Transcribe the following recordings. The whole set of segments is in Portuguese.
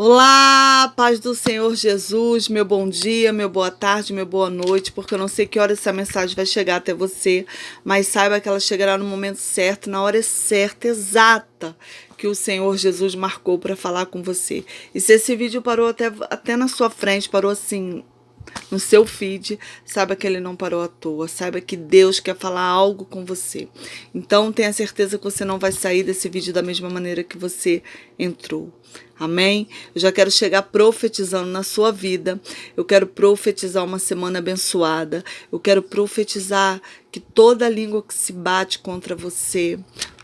Olá, paz do Senhor Jesus, meu bom dia, meu boa tarde, meu boa noite, porque eu não sei que hora essa mensagem vai chegar até você, mas saiba que ela chegará no momento certo, na hora certa, exata, que o Senhor Jesus marcou para falar com você. E se esse vídeo parou até na sua frente, parou assim no seu feed, saiba que ele não parou à toa, saiba que Deus quer falar algo com você. Então tenha certeza que você não vai sair desse vídeo da mesma maneira que você entrou. Amém? Eu já quero chegar profetizando na sua vida. Eu quero profetizar uma semana abençoada. Eu quero profetizar que toda língua que se bate contra você,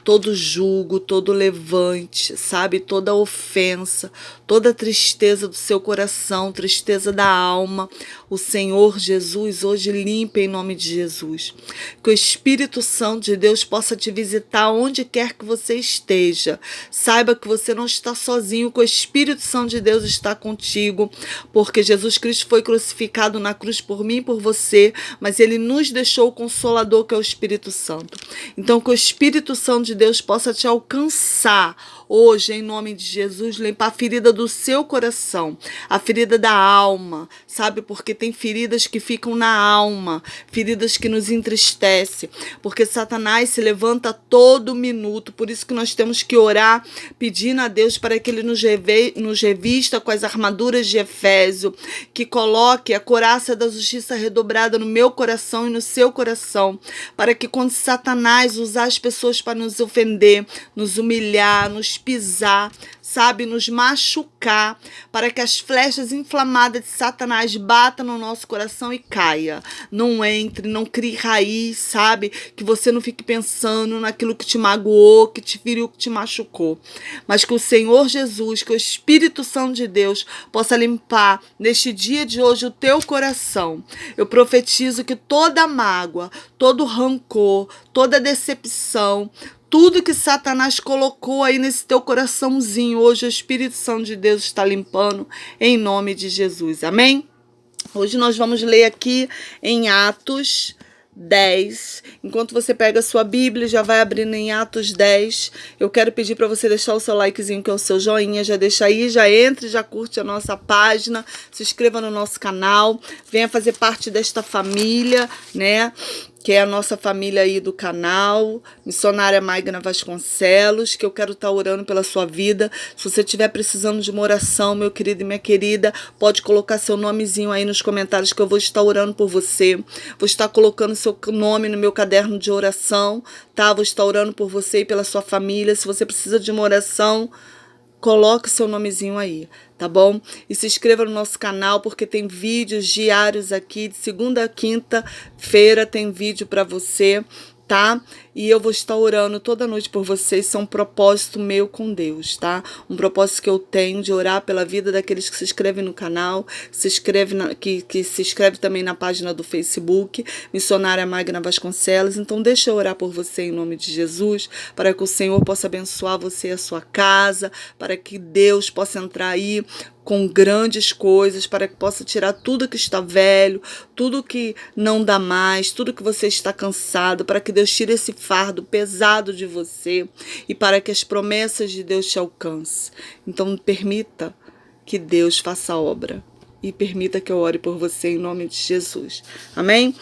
todo julgo, todo levante, sabe? Toda ofensa, toda tristeza do seu coração, tristeza da alma, o Senhor Jesus hoje limpa em nome de Jesus. Que o Espírito Santo de Deus possa te visitar onde quer que você esteja. Saiba que você não está sozinho, que o Espírito Santo de Deus está contigo, porque Jesus Cristo foi crucificado na cruz por mim e por você, mas ele nos deixou o Consolador, que é o Espírito Santo. Então, que o Espírito Santo de Deus possa te alcançar hoje, em nome de Jesus, limpar a ferida do seu coração, a ferida da alma, sabe? Porque tem feridas que ficam na alma, feridas que nos entristecem, porque Satanás se levanta todo minuto, por isso que nós temos que orar, pedindo a Deus para que ele nos revista com as armaduras de Efésio, que coloque a couraça da justiça redobrada no meu coração e no seu coração, para que quando Satanás usar as pessoas para nos ofender, nos humilhar, nos pisar, sabe, nos machucar, para que as flechas inflamadas de Satanás batam no nosso coração e caia. Não entre, não crie raiz, sabe, que você não fique pensando naquilo que te magoou, que te feriu, que te machucou. Mas que o Senhor Jesus, que o Espírito Santo de Deus possa limpar neste dia de hoje o teu coração. Eu profetizo que toda mágoa, todo rancor, toda decepção, tudo que Satanás colocou aí nesse teu coraçãozinho, hoje o Espírito Santo de Deus está limpando em nome de Jesus. Amém? Hoje nós vamos ler aqui em Atos 10. Enquanto você pega a sua Bíblia, já vai abrindo em Atos 10. Eu quero pedir para você deixar o seu likezinho, que é o seu joinha, já deixa aí, já entre, já curte a nossa página, se inscreva no nosso canal, venha fazer parte desta família, né? Que é a nossa família aí do canal, Missionária Magna Vasconcelos, que eu quero estar orando pela sua vida. Se você estiver precisando de uma oração, meu querido e minha querida, pode colocar seu nomezinho aí nos comentários que eu vou estar orando por você. Vou estar colocando seu nome no meu caderno de oração, tá? Vou estar orando por você e pela sua família. Se você precisa de uma oração, coloque seu nomezinho aí, tá bom? E se inscreva no nosso canal, porque tem vídeos diários aqui, de segunda a quinta-feira tem vídeo para você, tá? E eu vou estar orando toda noite por vocês, isso é um propósito meu com Deus, tá? Um propósito que eu tenho de orar pela vida daqueles que se inscrevem no canal, que se inscreve também na página do Facebook, Missionária Magna Vasconcelos. Então deixa eu orar por você em nome de Jesus, para que o Senhor possa abençoar você e a sua casa, para que Deus possa entrar aí com grandes coisas, para que possa tirar tudo que está velho, tudo que não dá mais, tudo que você está cansado, para que Deus tire esse fardo pesado de você e para que as promessas de Deus te alcancem. Então permita que Deus faça a obra e permita que eu ore por você em nome de Jesus. Amém?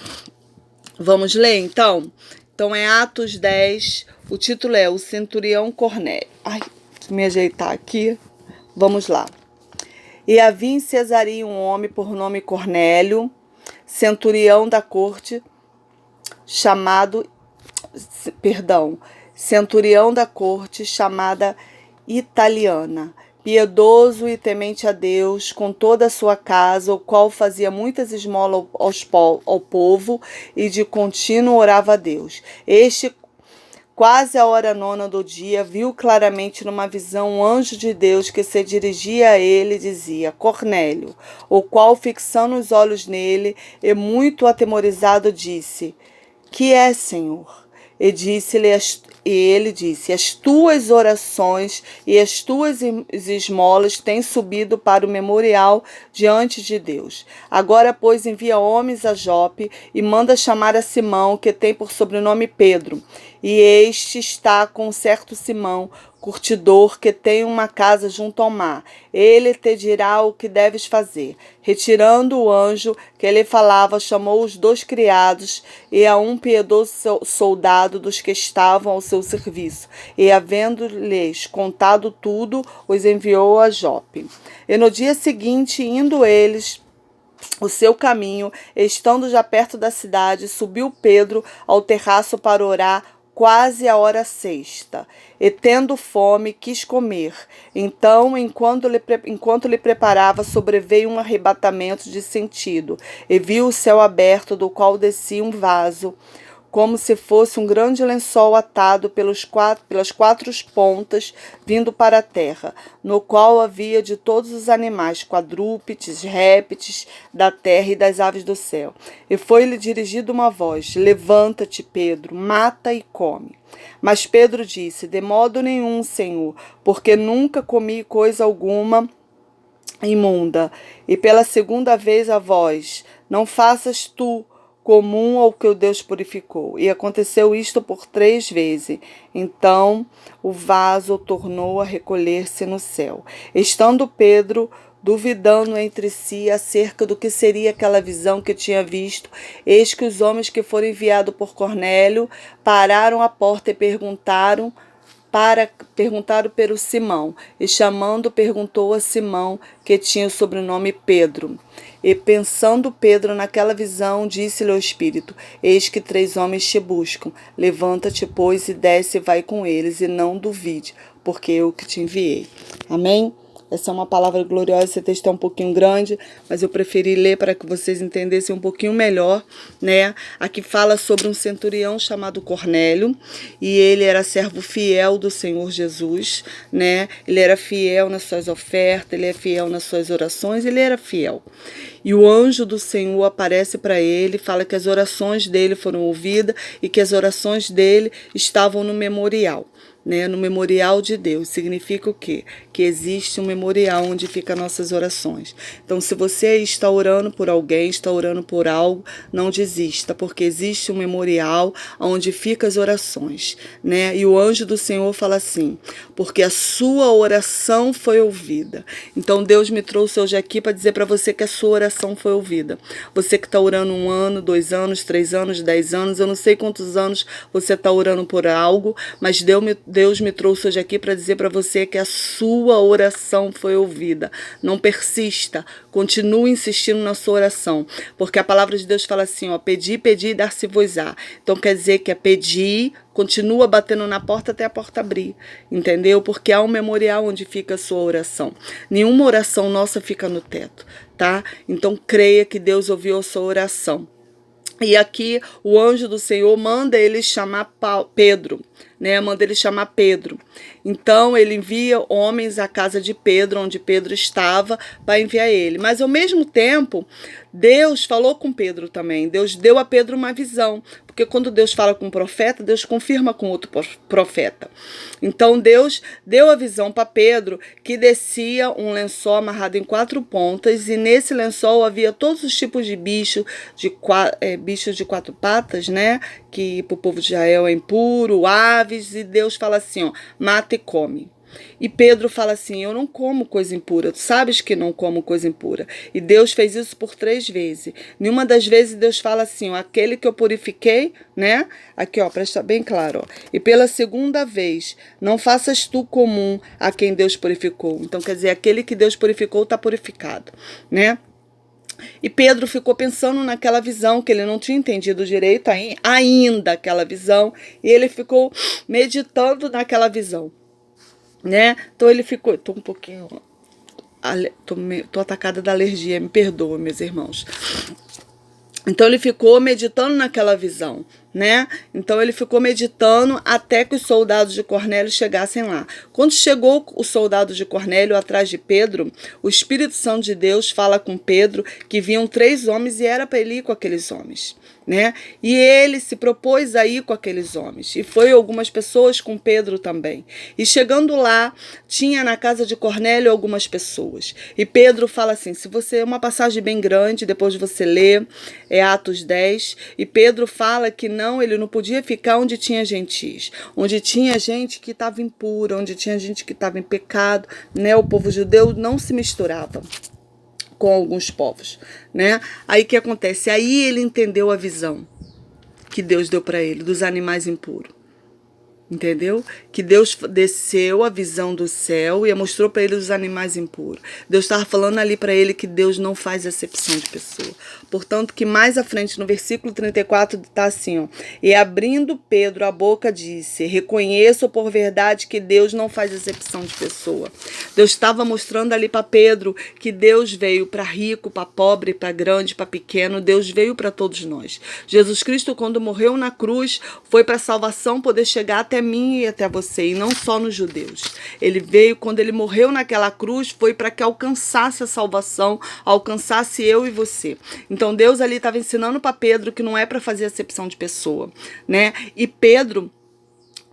Vamos ler então? Então é Atos 10, o título é O Centurião Cornélio. Ai, deixa eu me ajeitar aqui. Vamos lá. E havia em Cesareia um homem por nome Cornélio, centurião da corte, chamada Italiana, piedoso e temente a Deus, com toda a sua casa, o qual fazia muitas esmolas ao povo e de contínuo orava a Deus. Este, quase a hora nona do dia, viu claramente numa visão um anjo de Deus que se dirigia a ele e dizia: Cornélio, o qual, fixando os olhos nele e muito atemorizado, disse: Que é, Senhor? E ele disse: As tuas orações e as tuas esmolas têm subido para o memorial diante de Deus. Agora, pois, envia homens a Jope e manda chamar a Simão, que tem por sobrenome Pedro. E este está com certo Simão, curtidor que tem uma casa junto ao mar. Ele te dirá o que deves fazer. Retirando o anjo que lhe falava, chamou os 2 criados e a um piedoso soldado dos que estavam ao seu serviço. E, havendo-lhes contado tudo, os enviou a Jope. E no dia seguinte, indo eles o seu caminho, estando já perto da cidade, subiu Pedro ao terraço para orar, quase a hora sexta, e tendo fome, quis comer. Então, enquanto lhe preparava, sobreveio um arrebatamento de sentido, e viu o céu aberto, do qual descia um vaso, como se fosse um grande lençol atado pelas 4 pontas, vindo para a terra, no qual havia de todos os animais, quadrúpedes, répteis da terra e das aves do céu. E foi-lhe dirigida uma voz: levanta-te, Pedro, mata e come. Mas Pedro disse: de modo nenhum, Senhor, porque nunca comi coisa alguma imunda. E pela segunda vez a voz: não faças tu comum ao que o Deus purificou. E aconteceu isto por 3 vezes. Então o vaso tornou a recolher-se no céu. Estando Pedro duvidando entre si acerca do que seria aquela visão que tinha visto, eis que os homens que foram enviados por Cornélio pararam à porta e perguntaram pelo Simão, e chamando, perguntou a Simão, que tinha o sobrenome Pedro. E pensando Pedro naquela visão, disse-lhe o Espírito: eis que 3 homens te buscam. Levanta-te, pois, e desce e vai com eles, e não duvide, porque eu que te enviei. Amém? Essa é uma palavra gloriosa, esse texto é um pouquinho grande, mas eu preferi ler para que vocês entendessem um pouquinho melhor, né? Aqui fala sobre um centurião chamado Cornélio, e ele era servo fiel do Senhor Jesus, né? Ele era fiel nas suas ofertas, ele é fiel nas suas orações, ele era fiel. E o anjo do Senhor aparece para ele, fala que as orações dele foram ouvidas e que as orações dele estavam no memorial. Né, no memorial de Deus. Significa o quê? Que existe um memorial onde ficam nossas orações. Então, se você está orando por alguém, está orando por algo, não desista, porque existe um memorial onde ficam as orações. Né? E o anjo do Senhor fala assim: porque a sua oração foi ouvida. Então, Deus me trouxe hoje aqui para dizer para você que a sua oração foi ouvida. Você que está orando 1 ano, 2 anos, 3 anos, 10 anos, eu não sei quantos anos você está orando por algo, mas Deus me trouxe hoje aqui para dizer para você que a sua oração foi ouvida. Não persista, continue insistindo na sua oração, porque a palavra de Deus fala assim, ó: pedi, pedi e dar-se-vos-á. Então quer dizer que é pedir, continua batendo na porta até a porta abrir, entendeu? Porque há um memorial onde fica a sua oração. Nenhuma oração nossa fica no teto, tá? Então creia que Deus ouviu a sua oração. E aqui o anjo do Senhor manda ele chamar Pedro, né? Manda ele chamar Pedro. Então ele envia homens à casa de Pedro, onde Pedro estava, para enviar ele. Mas ao mesmo tempo, Deus falou com Pedro também. Deus deu a Pedro uma visão. Porque quando Deus fala com um profeta, Deus confirma com outro profeta. Então Deus deu a visão para Pedro que descia um lençol amarrado em 4 pontas, e nesse lençol havia todos os tipos de bichos de 4 patas, né? Que para o povo de Israel é impuro, aves, e Deus fala assim, ó: mata e come. E Pedro fala assim: eu não como coisa impura, tu sabes que não como coisa impura. E Deus fez isso por 3 vezes. Nenhuma das vezes Deus fala assim, ó: aquele que eu purifiquei, né? Aqui, ó, presta bem claro, ó. E pela segunda vez, não faças tu comum a quem Deus purificou. Então quer dizer, aquele que Deus purificou está purificado, né? E Pedro ficou pensando naquela visão, que ele não tinha entendido direito ainda aquela visão, e ele ficou meditando naquela visão, né? Então ele ficou, tô um pouquinho, tô atacada da alergia, me perdoa, meus irmãos. Então ele ficou meditando naquela visão, né? Então ele ficou meditando até que os soldados de Cornélio chegassem lá. Quando chegou o soldado de Cornélio atrás de Pedro, o Espírito Santo de Deus fala com Pedro que vinham 3 homens e era para ele ir com aqueles homens, né? E ele se propôs a ir com aqueles homens. E foi algumas pessoas com Pedro também. E chegando lá, tinha na casa de Cornélio algumas pessoas. E Pedro fala assim, se você, uma passagem bem grande, depois você lê, é Atos 10, e Pedro fala que não não, ele não podia ficar onde tinha gentis, onde tinha gente que estava impura, onde tinha gente que estava em pecado, né? O povo judeu não se misturava com alguns povos, né? Aí o que acontece? Aí ele entendeu a visão que Deus deu para ele dos animais impuros. Entendeu? Que Deus desceu a visão do céu e mostrou para ele os animais impuros. Deus estava falando ali para ele que Deus não faz acepção de pessoa. Portanto, que mais à frente, no versículo 34, está assim, ó. E abrindo Pedro a boca, disse: reconheço por verdade que Deus não faz acepção de pessoa. Deus estava mostrando ali para Pedro que Deus veio para rico, para pobre, para grande, para pequeno. Deus veio para todos nós. Jesus Cristo, quando morreu na cruz, foi para a salvação poder chegar até mim e até você, e não só nos judeus. Ele veio, quando ele morreu naquela cruz, foi para que alcançasse a salvação, alcançasse eu e você. Então Deus ali estava ensinando para Pedro que não é para fazer acepção de pessoa, né? E Pedro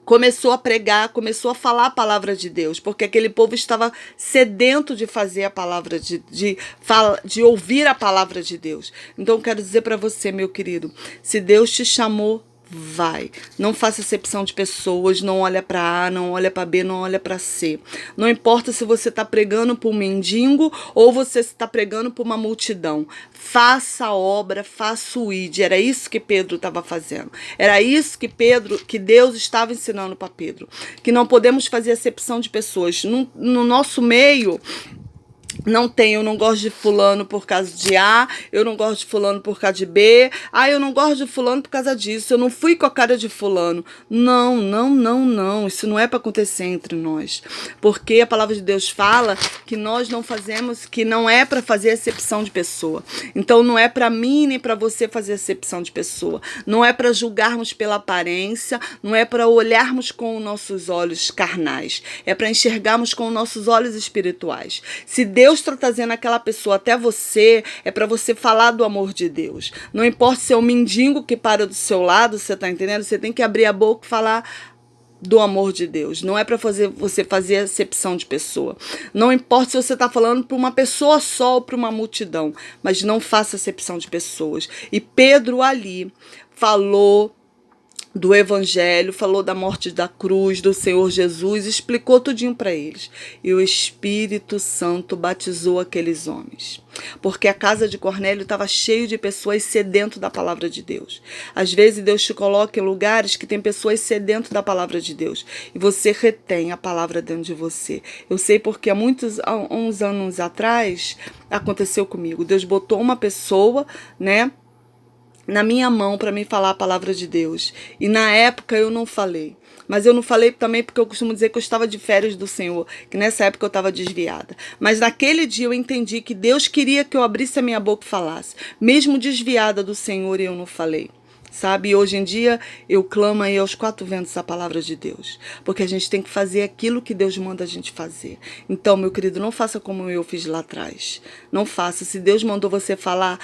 começou a pregar, começou a falar a palavra de Deus, porque aquele povo estava sedento de fazer a palavra, de ouvir a palavra de Deus. Então eu quero dizer para você, meu querido, se Deus te chamou, vai. Não faça acepção de pessoas, não olha para A, não olha para B, não olha para C. Não importa se você está pregando para um mendigo ou você está pregando para uma multidão. Faça a obra, faça o ID. Era isso que Pedro estava fazendo. Era isso que Deus estava ensinando para Pedro. Que não podemos fazer acepção de pessoas. No nosso meio, eu não gosto de fulano por causa de A, eu não gosto de fulano por causa de B, eu não gosto de fulano por causa disso, eu não fui com a cara de fulano. Não, isso não é para acontecer entre nós, porque a palavra de Deus fala que nós não fazemos, que não é para fazer acepção de pessoa. Então não é para mim nem para você fazer acepção de pessoa, não é para julgarmos pela aparência, não é para olharmos com os nossos olhos carnais, é para enxergarmos com os nossos olhos espirituais. Se Deus está trazendo aquela pessoa até você, é para você falar do amor de Deus. Não importa se é um mendigo que para do seu lado, você está entendendo? Você tem que abrir a boca e falar do amor de Deus. Não é para você fazer acepção de pessoa. Não importa se você está falando para uma pessoa só ou para uma multidão, mas não faça acepção de pessoas. E Pedro ali falou do evangelho, falou da morte da cruz, do Senhor Jesus, explicou tudinho para eles. E o Espírito Santo batizou aqueles homens. Porque a casa de Cornélio estava cheia de pessoas sedentas da palavra de Deus. Às vezes Deus te coloca em lugares que tem pessoas sedentas da palavra de Deus. E você retém a palavra dentro de você. Eu sei porque há uns anos atrás aconteceu comigo. Deus botou uma pessoa, né, na minha mão para me falar a palavra de Deus. E na época eu não falei. Mas eu não falei também porque eu costumo dizer que eu estava de férias do Senhor, que nessa época eu estava desviada. Mas naquele dia eu entendi que Deus queria que eu abrisse a minha boca e falasse. Mesmo desviada do Senhor, eu não falei. Sabe, e hoje em dia eu clamo aí aos quatro ventos a palavra de Deus, porque a gente tem que fazer aquilo que Deus manda a gente fazer. Então, meu querido, não faça como eu fiz lá atrás. Não faça. Se Deus mandou você falar,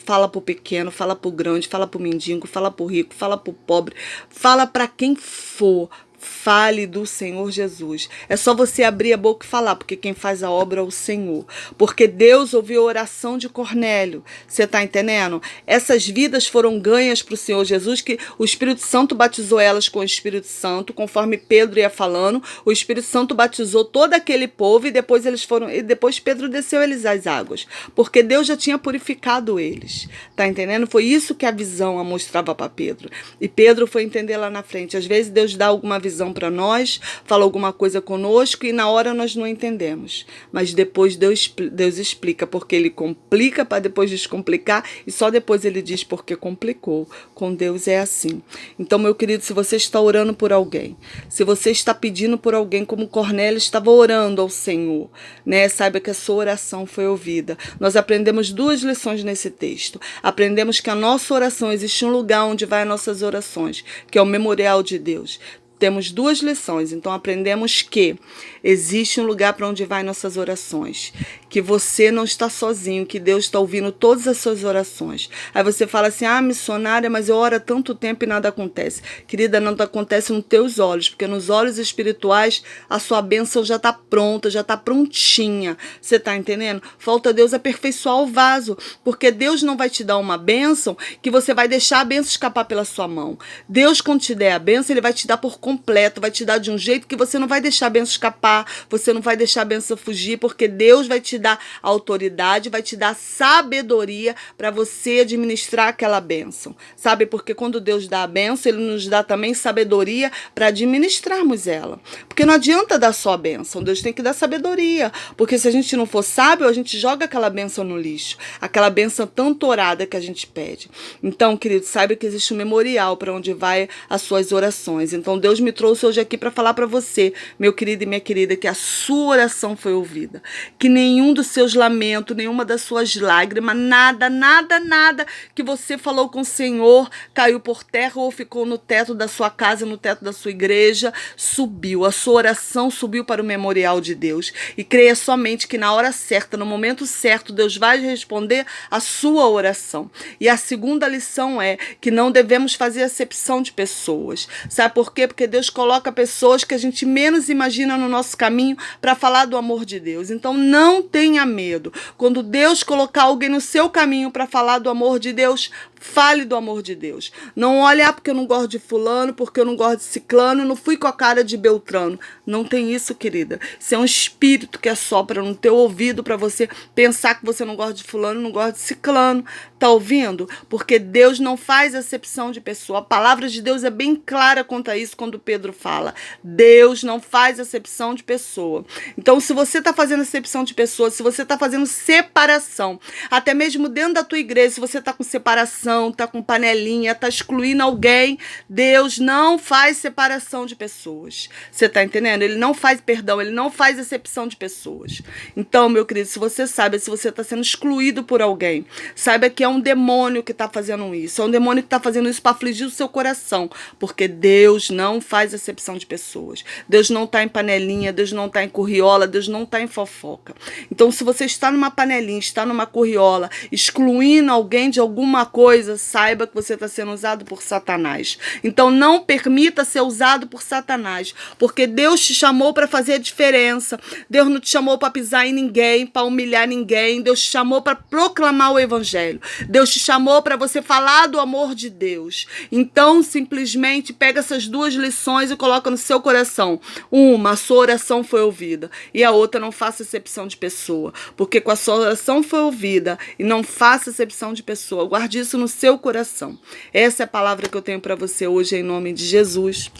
fala pro pequeno, fala pro grande, fala pro mendigo, fala pro rico, fala pro pobre, fala para quem for. Fale do Senhor Jesus. É só você abrir a boca e falar, porque quem faz a obra é o Senhor. Porque Deus ouviu a oração de Cornélio. Você está entendendo? Essas vidas foram ganhas para o Senhor Jesus, que o Espírito Santo batizou elas com o Espírito Santo, conforme Pedro ia falando. O Espírito Santo batizou todo aquele povo e depois Pedro desceu eles às águas. Porque Deus já tinha purificado eles. Tá entendendo? Foi isso que a visão mostrava para Pedro. E Pedro foi entender lá na frente. Às vezes Deus dá alguma visão para nós, fala alguma coisa conosco e na hora nós não entendemos. Mas depois Deus explica, porque ele complica para depois descomplicar e só depois ele diz porque complicou. Com Deus é assim. Então, meu querido, se você está orando por alguém, se você está pedindo por alguém como Cornélio estava orando ao Senhor, né? Saiba que a sua oração foi ouvida. Nós aprendemos duas lições nesse texto. Aprendemos que a nossa oração, existe um lugar onde vai as nossas orações, que é o memorial de Deus. temos duas lições. Então aprendemos que existe um lugar para onde vai nossas orações, que você não está sozinho, que Deus está ouvindo todas as suas orações. Aí você fala assim, missionária, mas eu oro há tanto tempo e nada acontece. Querida, não acontece nos teus olhos, porque nos olhos espirituais a sua bênção já está pronta, já está prontinha. Você está entendendo? Falta Deus aperfeiçoar o vaso, porque Deus não vai te dar uma bênção que você vai deixar a bênção escapar pela sua mão. Deus, quando te der a bênção, Ele vai te dar por completo, vai te dar de um jeito que você não vai deixar a bênção escapar, você não vai deixar a bênção fugir, porque Deus vai te dar autoridade, vai te dar sabedoria para você administrar aquela bênção. Sabe? Porque quando Deus dá a bênção, Ele nos dá também sabedoria para administrarmos ela. Porque não adianta dar só a bênção, Deus tem que dar sabedoria. Porque se a gente não for sábio, a gente joga aquela bênção no lixo, aquela bênção tanto orada que a gente pede. Então, querido, saiba que existe um memorial para onde vai as suas orações. Então, Deus me trouxe hoje aqui para falar para você, meu querido e minha querida, que a sua oração foi ouvida. Que nenhum dos seus lamentos, nenhuma das suas lágrimas, nada que você falou com o Senhor caiu por terra ou ficou no teto da sua casa, no teto da sua igreja, subiu. A sua oração subiu para o memorial de Deus. E creia somente que na hora certa, no momento certo, Deus vai responder a sua oração. E a segunda lição é que não devemos fazer acepção de pessoas. Sabe por quê? Porque Deus coloca pessoas que a gente menos imagina no nosso caminho para falar do amor de Deus. Então não tenha medo. Quando Deus colocar alguém no seu caminho para falar do amor de Deus, fale do amor de Deus. Não olhe, porque eu não gosto de fulano, porque eu não gosto de ciclano, não fui com a cara de Beltrano. Não tem isso, querida. Isso é um espírito que assopra no teu ouvido para você pensar que você não gosta de fulano, não gosta de ciclano. Tá ouvindo? Porque Deus não faz acepção de pessoa. A palavra de Deus é bem clara quanto a isso quando Pedro fala. Deus não faz acepção de pessoa. Então, se você está fazendo acepção de pessoa, se você está fazendo separação, até mesmo dentro da tua igreja, se você está com separação, está com panelinha, está excluindo alguém, Deus não faz separação de pessoas. Você está entendendo? Ele não faz perdão, ele não faz acepção de pessoas. Então, meu querido, se você sabe, se você está sendo excluído por alguém, saiba que é um demônio que está fazendo isso. É um demônio que está fazendo isso para afligir o seu coração. Porque Deus não faz acepção de pessoas. Deus não está em panelinha, Deus não está em curriola, Deus não está em fofoca. Então, se você está numa panelinha, está numa curriola, excluindo alguém de alguma coisa, saiba que você está sendo usado por Satanás. Então, não permita ser usado por Satanás. Porque Deus te chamou para fazer a diferença. Deus não te chamou para pisar em ninguém, para humilhar ninguém. Deus te chamou para proclamar o evangelho. Deus te chamou para você falar do amor de Deus. Então, simplesmente pega essas duas lições e coloca no seu coração. Uma, a sua oração foi ouvida. E a outra, não faça acepção de pessoa. Porque com a sua oração foi ouvida e não faça acepção de pessoa. Guarde isso no seu coração. Essa é a palavra que eu tenho para você hoje, em nome de Jesus.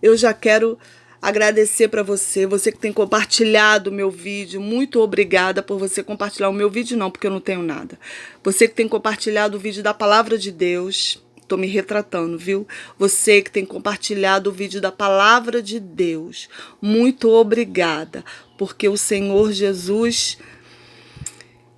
Eu já quero agradecer para você que tem compartilhado o meu vídeo. Muito obrigada por você compartilhar o meu vídeo, não, porque eu não tenho nada. Você que tem compartilhado o vídeo da Palavra de Deus, tô me retratando, viu? Você que tem compartilhado o vídeo da Palavra de Deus, muito obrigada, porque o Senhor Jesus,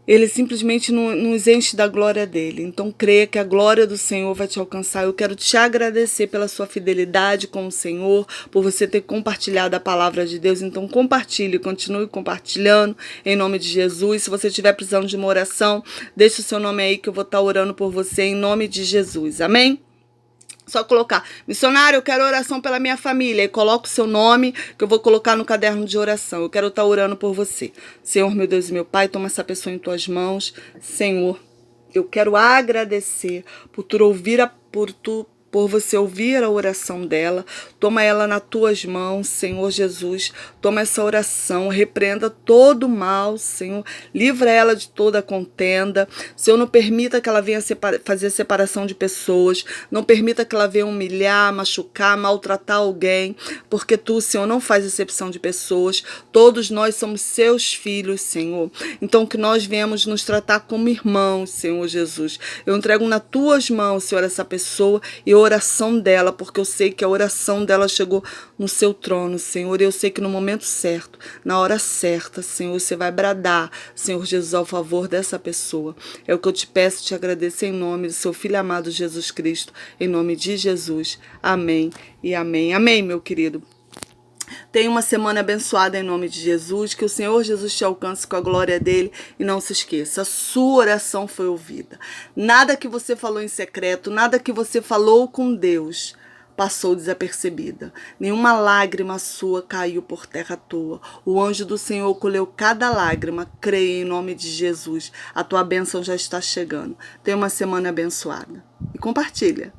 Ele simplesmente nos enche da glória dele. Então, creia que a glória do Senhor vai te alcançar. Eu quero te agradecer pela sua fidelidade com o Senhor, por você ter compartilhado a palavra de Deus. Então, compartilhe, continue compartilhando, em nome de Jesus. Se você estiver precisando de uma oração, deixe o seu nome aí que eu vou estar orando por você, em nome de Jesus. Amém? Só colocar, missionário, eu quero oração pela minha família. E coloca o seu nome, que eu vou colocar no caderno de oração. Eu quero estar orando por você. Senhor, meu Deus e meu Pai, toma essa pessoa em tuas mãos. Senhor, eu quero agradecer por você ouvir a oração dela. Toma ela nas tuas mãos, Senhor Jesus. Toma essa oração, repreenda todo o mal, Senhor. Livra ela de toda contenda. Senhor, não permita que ela venha fazer separação de pessoas. Não permita que ela venha humilhar, machucar, maltratar alguém. Porque tu, Senhor, não faz exceção de pessoas. Todos nós somos seus filhos, Senhor. Então, que nós venhamos nos tratar como irmãos, Senhor Jesus. Eu entrego nas tuas mãos, Senhor, essa pessoa. E a oração dela, porque eu sei que a oração dela chegou no seu trono, Senhor. E eu sei que no momento certo, na hora certa, Senhor, você vai bradar, Senhor Jesus, ao favor dessa pessoa. É o que eu te peço, te agradeço em nome do seu Filho amado Jesus Cristo, em nome de Jesus. Amém e amém. Amém, meu querido. Tenha uma semana abençoada em nome de Jesus, que o Senhor Jesus te alcance com a glória dele e não se esqueça, a sua oração foi ouvida. Nada que você falou em secreto, nada que você falou com Deus passou desapercebida. Nenhuma lágrima sua caiu por terra à toa. O anjo do Senhor colheu cada lágrima. Creia em nome de Jesus. A tua bênção já está chegando. Tenha uma semana abençoada. E compartilha.